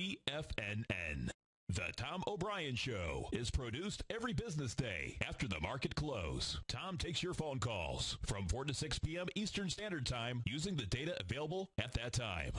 TFNN. The Tom O'Brien Show is produced every business day after the market close. Tom takes your phone calls from 4 to 6 p.m. Eastern Standard Time using the data available at that time.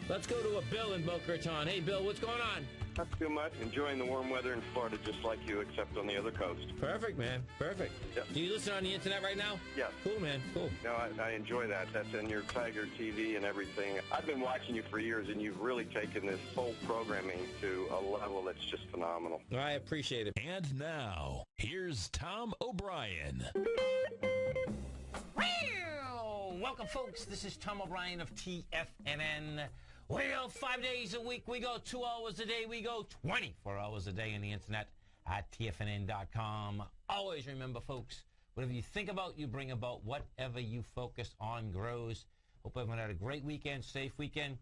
Let's go to a Bill in Boca Raton. Hey, Bill, what's going on? Not too much. Enjoying the warm weather in Florida just like you, except on the other coast. Perfect, man. Perfect. Yep. Do you listen on the internet right now? Yes. Cool, man. Cool. No, I enjoy that. That's in your Tiger TV and everything. I've been watching you for years, and you've really taken this whole programming to a level that's just phenomenal. I appreciate it. And now, here's Tom O'Brien. Welcome, folks. This is Tom O'Brien of TFNN. We go 5 days a week. We go 2 hours a day. We go 24 hours a day on the internet at TFNN.com. Always remember, folks, whatever you think about, you bring about. Whatever you focus on grows. Hope everyone had a great weekend, safe weekend,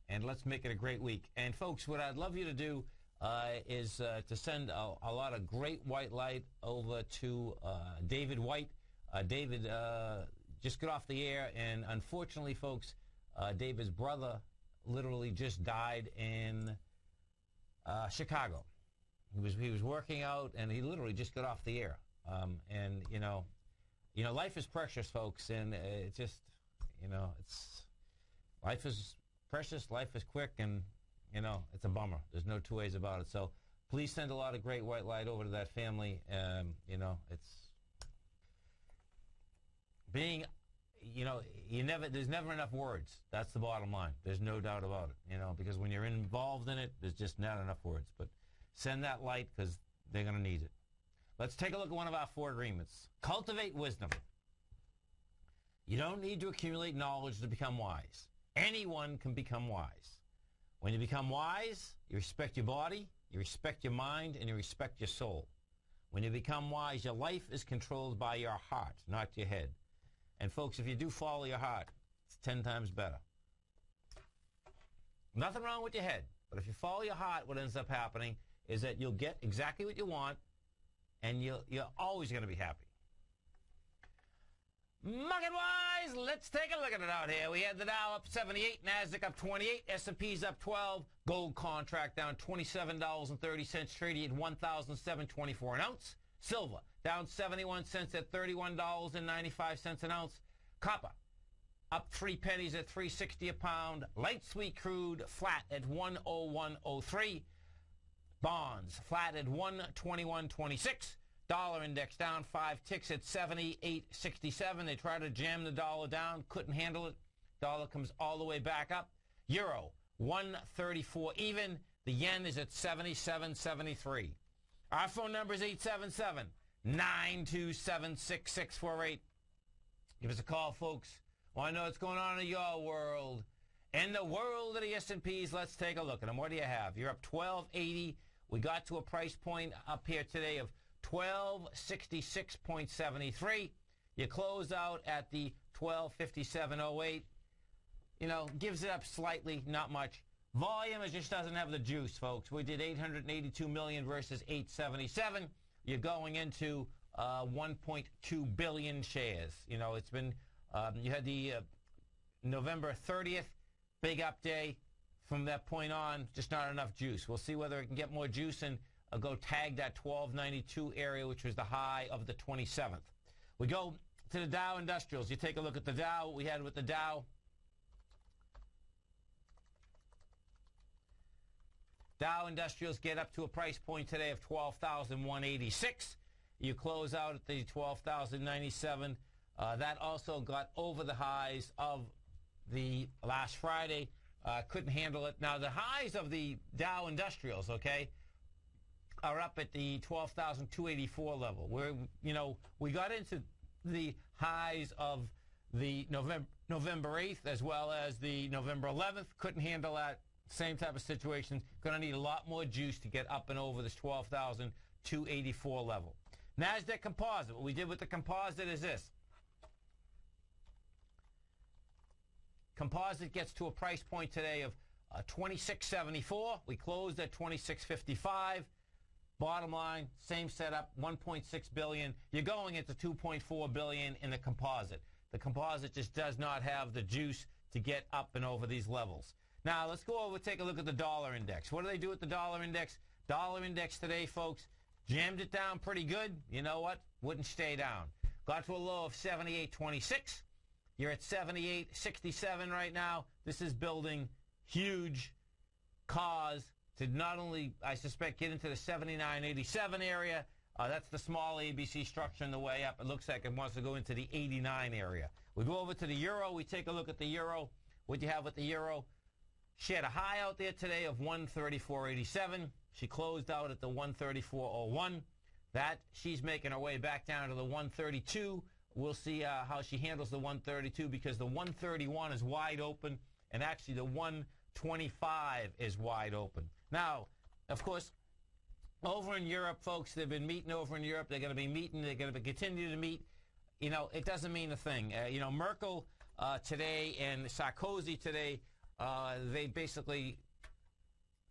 and let's make it a great week. And, folks, what I'd love you to do is to send a lot of great white light over to David White. David just got off the air, and unfortunately, folks, David's brother literally just died in Chicago. He was working out, and he literally just got off the air. And you know, life is precious, folks, and it's just, life is precious, life is quick, and it's a bummer. There's no two ways about it. So please send a lot of great white light over to that family. It's being. There's never enough words. That's the bottom line. There's no doubt about it, because when you're involved in it, there's just not enough words. But send that light because they're going to need it. Let's take a look at one of our 4 agreements. Cultivate wisdom. You don't need to accumulate knowledge to become wise. Anyone can become wise. When you become wise, you respect your body, you respect your mind, and you respect your soul. When you become wise, your life is controlled by your heart, not your head. And, folks, if you do follow your heart, it's 10 times better. Nothing wrong with your head. But if you follow your heart, what ends up happening is that you'll get exactly what you want, and you're always going to be happy. Market-wise, let's take a look at it out here. We had the Dow up 78, NASDAQ up 28, S&P's up 12, gold contract down $27.30, trading at $1,724 an ounce. Silver down 71 cents at $31.95 an ounce. Copper up 3 pennies at $3.60 a pound. Light sweet crude flat at $101.03. Bonds flat at $121.26. Dollar index down 5 ticks at 78.67. They tried to jam the dollar down, couldn't handle it. Dollar comes all the way back up. Euro 134 even. The yen is at 77.73. Our phone number is 877-927-6648. Give us a call, folks. Want to know what's going on in your world. In the world of the S&Ps, let's take a look at them. What do you have? You're up 1280. We got to a price point up here today of 1266.73. You close out at the 1257.08. Gives it up slightly, not much. Volume, it just doesn't have the juice, folks. We did 882 million versus 877. You're going into 1.2 billion shares. It's been, you had the November 30th, big up day. From that point on, just not enough juice. We'll see whether it can get more juice and go tag that 1292 area, which was the high of the 27th. We go to the Dow Industrials. You take a look at the Dow. We had with the Dow. Dow Industrials get up to a price point today of 12,186. You close out at the 12,097. That also got over the highs of the last Friday. Couldn't handle it. Now, the highs of the Dow Industrials, are up at the 12,284 level. Where, we got into the highs of the November 8th as well as the November 11th. Couldn't handle that. Same type of situation. Going to need a lot more juice to get up and over this 12,284 level. NASDAQ Composite. What we did with the composite is this. Composite gets to a price point today of 26.74. We closed at 26.55. Bottom line, same setup, 1.6 billion. You're going into 2.4 billion in the composite. The composite just does not have the juice to get up and over these levels. Now, let's go over, take a look at the dollar index. What do they do with the dollar index? Dollar index today, folks, jammed it down pretty good. You know what? Wouldn't stay down. Got to a low of 78.26. You're at 78.67 right now. This is building huge cause to not only, I suspect, get into the 79.87 area. That's the small ABC structure in the way up. It looks like it wants to go into the 89 area. We go over to the euro. We take a look at the euro. What do you have with the euro? She had a high out there today of 134.87. She closed out at the 134.01. That, she's making her way back down to the 132. We'll see how she handles the 132 because the 131 is wide open, and actually the 125 is wide open. Now, of course, over in Europe, folks, they've been meeting over in Europe. They're going to be meeting. They're going to continue to meet. You know, it doesn't mean a thing. You know, Merkel today and Sarkozy today, they basically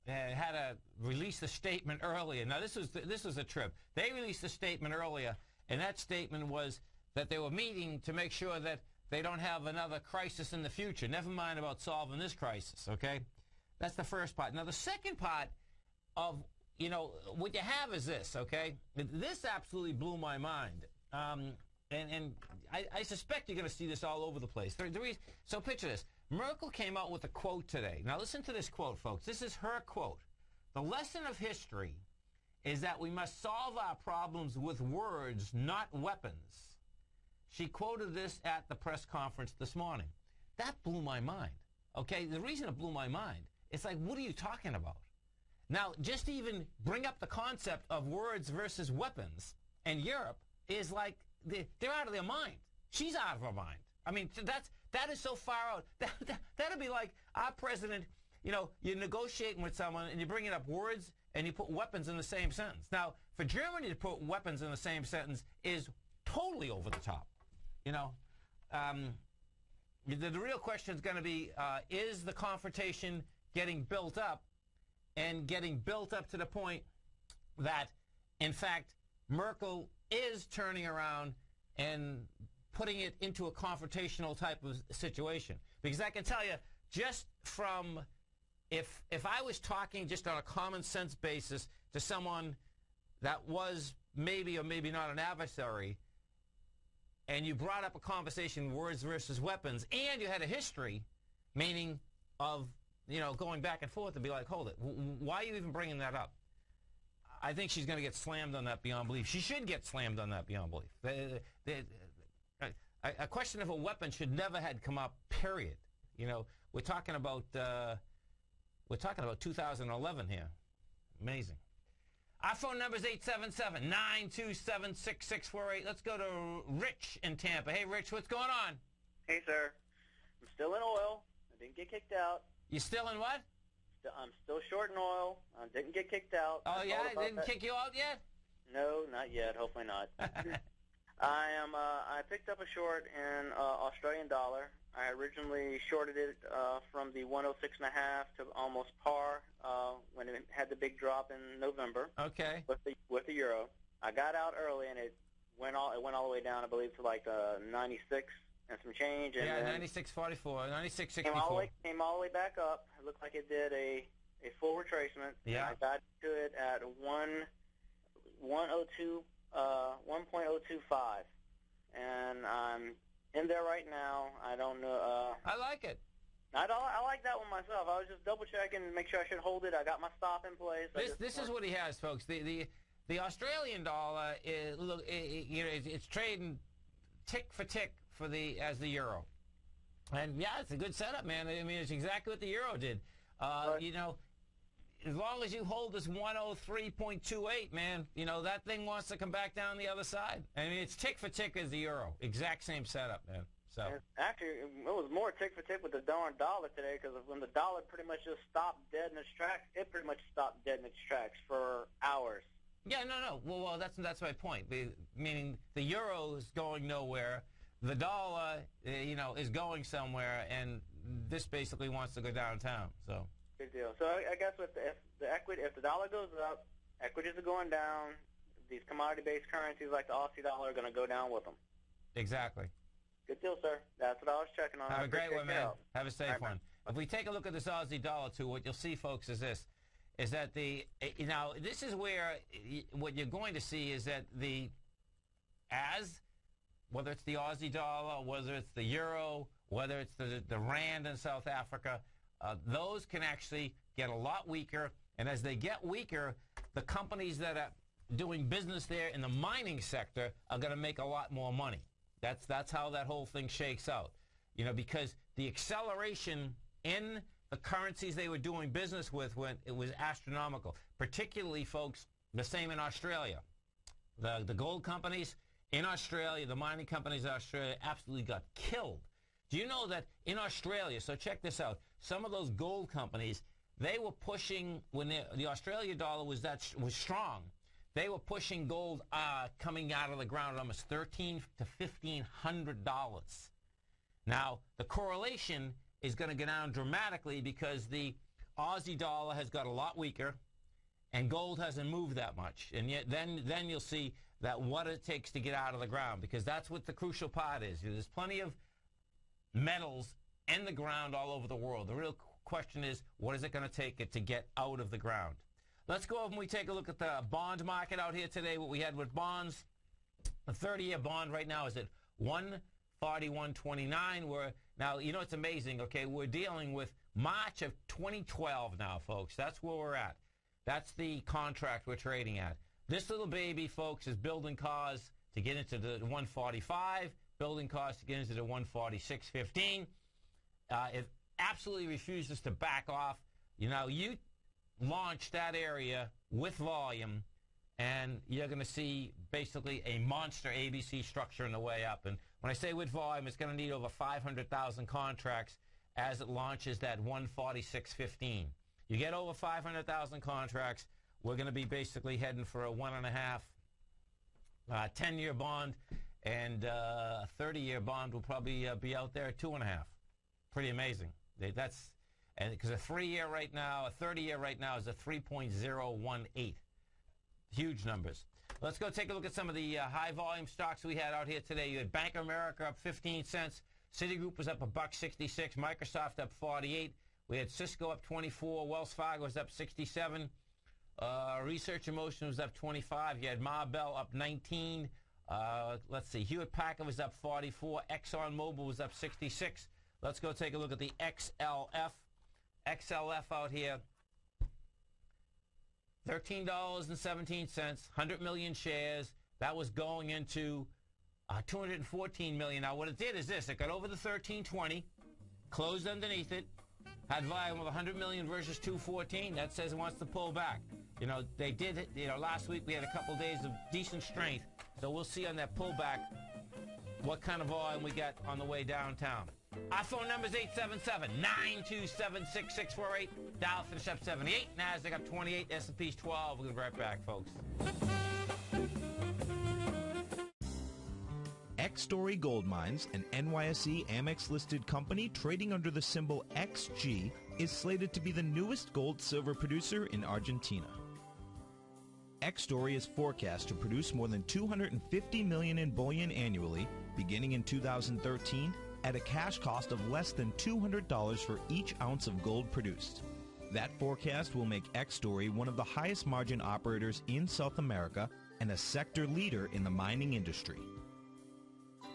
had to release a statement earlier. Now, this was a trip. They released a statement earlier, and that statement was that they were meeting to make sure that they don't have another crisis in the future. Never mind about solving this crisis, okay? That's the first part. Now, the second part of, you know, what you have is this, okay? This absolutely blew my mind. And I suspect you're going to see this all over the place. So picture this. Merkel came out with a quote today. Now, listen to this quote, folks. This is her quote. The lesson of history is that we must solve our problems with words, not weapons. She quoted this at the press conference this morning. That blew my mind, okay? The reason it blew my mind, it's like, what are you talking about? Now, just even bring up the concept of words versus weapons, and Europe is like, they're out of their mind. She's out of her mind. I mean, that is so far out. That'd be like our president, you know, you're negotiating with someone, and you're bringing up words, and you put weapons in the same sentence. Now, for Germany to put weapons in the same sentence is totally over the top. You know, the real question is going to be, is the confrontation getting built up and getting built up to the point that, in fact, Merkel is turning around and putting it into a confrontational type of situation? Because I can tell you, just from, if I was talking just on a common sense basis to someone that was maybe or maybe not an adversary, and you brought up a conversation, words versus weapons, and you had a history, meaning of, you know, going back and forth, to be like, hold it, why are you even bringing that up? I think she's going to get slammed on that beyond belief. She should get slammed on that beyond belief. A question of a weapon should never had come up, period. You know, we're talking about 2011 here. Amazing. Our phone number is 877-927-6648. Let's go to Rich in Tampa. Hey, Rich, what's going on? Hey, sir. I'm still in oil. I didn't get kicked out. You still in what? I'm still short in oil. I didn't get kicked out. Oh, yeah? It didn't kick you out yet? No, not yet. Hopefully not. I picked up a short in Australian dollar. I originally shorted it from the 106.5 to almost par when it had the big drop in November. Okay. With the euro, I got out early and it went all the way down, I believe, to like 96 and some change. And yeah, 96.44, 96.64. Came all the way back up. It looked like it did a full retracement. Yeah. And I got to it at 1.025, and I'm in there right now. I don't know. I like it. I like that one myself. I was just double checking, make sure I should hold it. I got my stop in place. This is what he has, folks. The Australian dollar is it's trading tick for tick as the euro, and yeah, it's a good setup, man. I mean, it's exactly what the euro did. You know, as long as you hold this 103.28, man, you know, that thing wants to come back down the other side. I mean, it's tick for tick as the euro. Exact same setup, man. So actually, it was more tick for tick with the darn dollar today, because when the dollar pretty much just stopped dead in its tracks, it pretty much stopped dead in its tracks for hours. Yeah, no. Well, that's my point. Meaning the euro is going nowhere, the dollar, you know, is going somewhere, and this basically wants to go downtown. So. Good deal. So I guess if the dollar goes up, equities are going down. These commodity-based currencies like the Aussie dollar are going to go down with them. Exactly. Good deal, sir. That's what I was checking on. Have a great one, man. Have a safe one. if we take a look at this Aussie dollar too, what you'll see, folks, is this, is that this is where what you're going to see is that whether it's the Aussie dollar, whether it's the euro, whether it's the rand in South Africa, those can actually get a lot weaker. And as they get weaker, the companies that are doing business there in the mining sector are going to make a lot more money. That's how that whole thing shakes out. Because the acceleration in the currencies they were doing business with, when it was astronomical. Particularly, folks, the same in Australia. The gold companies in Australia, the mining companies in Australia absolutely got killed. Do you know that in Australia, so check this out, some of those gold companies, they were pushing, when the Australia dollar was strong, they were pushing gold coming out of the ground at almost $1,300 to $1,500. Now, the correlation is going to go down dramatically because the Aussie dollar has got a lot weaker and gold hasn't moved that much. And yet then you'll see that what it takes to get out of the ground, because that's what the crucial part is. There's plenty of metals in the ground all over the world. The real question is, what is it going to take it to get out of the ground? Let's go over and we take a look at the bond market out here today, what we had with bonds. The 30-year bond right now is at 141.29. Now, it's amazing, okay? We're dealing with March of 2012 now, folks. That's where we're at. That's the contract we're trading at. This little baby, folks, is building cars to get into the 145, building cars to get into the 146.15. It absolutely refuses to back off. You launch that area with volume, and you're going to see basically a monster ABC structure on the way up. And when I say with volume, it's going to need over 500,000 contracts as it launches that 146.15. You get over 500,000 contracts, we're going to be basically heading for a 1.5 10-year bond, and a 30-year bond will probably be out there at 2.5. Pretty amazing. And because a 3-year right now, a 30-year right now is a 3.018. Huge numbers. Let's go take a look at some of the high-volume stocks we had out here today. You had Bank of America up 15 cents. Citigroup was up $1.66. Microsoft up 48. We had Cisco up 24. Wells Fargo was up 67. Research in Motion was up 25. You had Marvell up 19. Let's see. Hewlett Packard was up 44. ExxonMobil was up 66. Let's go take a look at the XLF. XLF out here, $13.17, 100 million shares. That was going into 214 million. Now, what it did is this. It got over the 1320, closed underneath it, had volume of 100 million versus 214. That says it wants to pull back. They did, last week we had a couple days of decent strength. So we'll see on that pullback what kind of volume we got on the way downtown. Our phone number is 877-927-6648. Dow finished up 78. NASDAQ up 28. S&P's 12. We'll be right back, folks. X-Story Gold Mines, an NYSE Amex-listed company trading under the symbol XG, is slated to be the newest gold-silver producer in Argentina. X-Story is forecast to produce more than $250 million in bullion annually, beginning in 2013, at a cash cost of less than $200 for each ounce of gold produced. That forecast will make X-Story one of the highest margin operators in South America and a sector leader in the mining industry.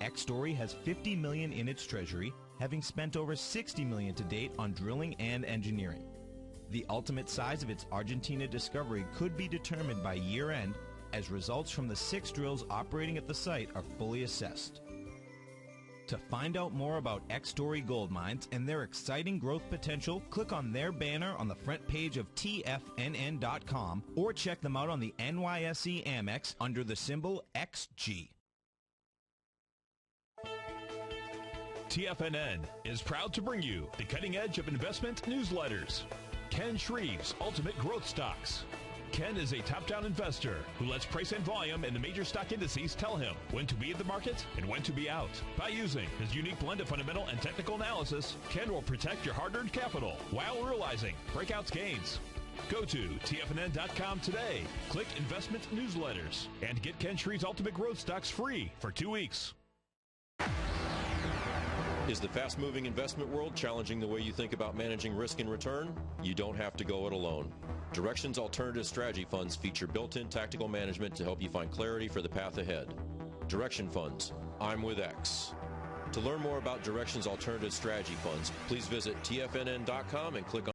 X-Story has $50 million in its treasury, having spent over $60 million to date on drilling and engineering. The ultimate size of its Argentina discovery could be determined by year-end, as results from the 6 drills operating at the site are fully assessed. To find out more about X-Story Gold Mines and their exciting growth potential, click on their banner on the front page of TFNN.com or check them out on the NYSE Amex under the symbol XG. TFNN is proud to bring you the cutting edge of investment newsletters. Ken Shreve's Ultimate Growth Stocks. Ken is a top-down investor who lets price and volume in the major stock indices tell him when to be in the market and when to be out. By using his unique blend of fundamental and technical analysis, Ken will protect your hard-earned capital while realizing breakouts gains. Go to TFNN.com today, click Investment Newsletters, and get Ken Shreve's Ultimate Growth Stocks free for 2 weeks. Is the fast-moving investment world challenging the way you think about managing risk and return? You don't have to go it alone. Directions Alternative Strategy Funds feature built-in tactical management to help you find clarity for the path ahead. Direction Funds. I'm with X. To learn more about Directions Alternative Strategy Funds, please visit TFNN.com and click on